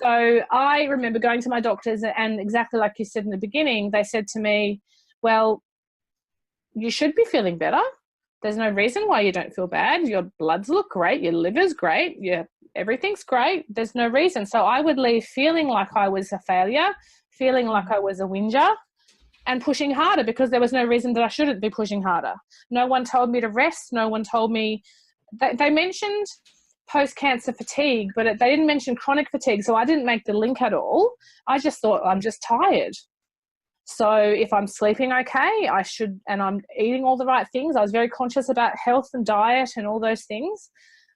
So I remember going to my doctors, and exactly like you said in the beginning, they said to me, well, you should be feeling better. There's no reason why you don't feel bad. Your bloods look great. Your liver's great. Everything's great. There's no reason. So I would leave feeling like I was a failure, feeling like I was a whinger, and pushing harder because there was no reason that I shouldn't be pushing harder. No one told me to rest. No one told me. They mentioned post-cancer fatigue, but they didn't mention chronic fatigue, so I didn't make the link at all. I just thought, I'm just tired. So if I'm sleeping okay, I should, and I'm eating all the right things. I was very conscious about health and diet and all those things.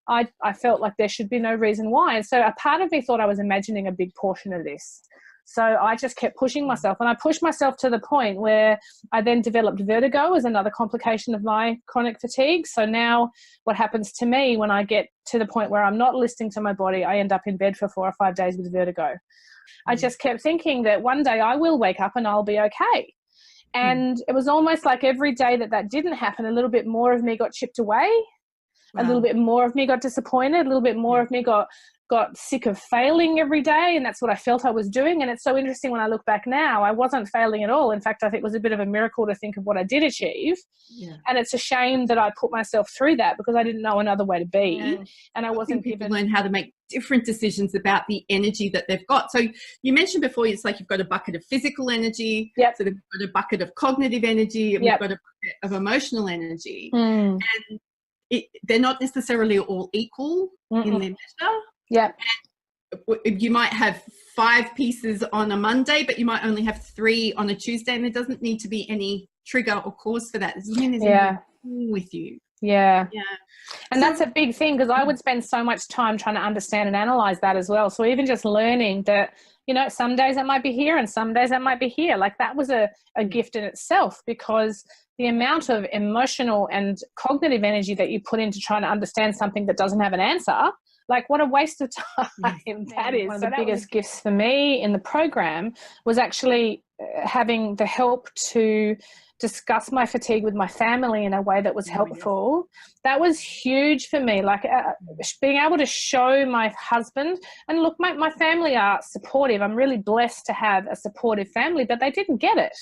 I felt like there should be no reason why. And so a part of me thought I was imagining a big portion of this. So I just kept pushing myself, and I pushed myself to the point where I then developed vertigo as another complication of my chronic fatigue. So now what happens to me when I get to the point where I'm not listening to my body, I end up in bed for 4 or 5 days with vertigo. I just kept thinking that one day I will wake up and I'll be okay. And it was almost like every day that didn't happen, a little bit more of me got chipped away. Wow. A little bit more of me got disappointed. A little bit more of me got sick of failing every day, and that's what I felt I was doing. And it's so interesting when I look back now, I wasn't failing at all. In fact, I think it was a bit of a miracle to think of what I did achieve. Yeah. And it's a shame that I put myself through that because I didn't know another way to be. Yeah. And I wasn't given. People learn how to make different decisions about the energy that they've got. So you mentioned before, it's like you've got a bucket of physical energy. Yep. So they've got a bucket of cognitive energy. And we've got a bucket of emotional energy. And they're not necessarily all equal in their measure. Yeah. You might have 5 pieces on a Monday, but you might only have 3 on a Tuesday, and there doesn't need to be any trigger or cause for that. There's nothing with you. Yeah. And that's a big thing, because I would spend so much time trying to understand and analyze that as well. So even just learning that, some days it might be here and some days it might be here. Like that was a gift in itself, because the amount of emotional and cognitive energy that you put into trying to understand something that doesn't have an answer, like what a waste of time that is. One of the biggest gifts for me in the program was actually having the help to discuss my fatigue with my family in a way that was helpful. That was huge for me, like being able to show my husband, and look, my family are supportive. I'm really blessed to have a supportive family, but they didn't get it.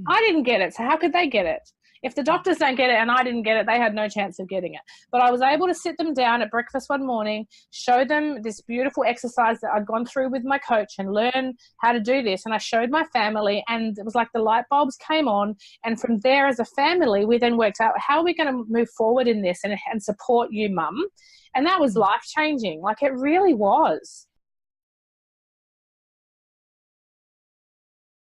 I didn't get it, so how could they get it? If the doctors don't get it and I didn't get it, they had no chance of getting it. But I was able to sit them down at breakfast one morning, show them this beautiful exercise that I'd gone through with my coach and learn how to do this. And I showed my family, and it was like the light bulbs came on. And from there, as a family, we then worked out, how are we going to move forward in this and support you, Mum? And that was life-changing. Like, it really was.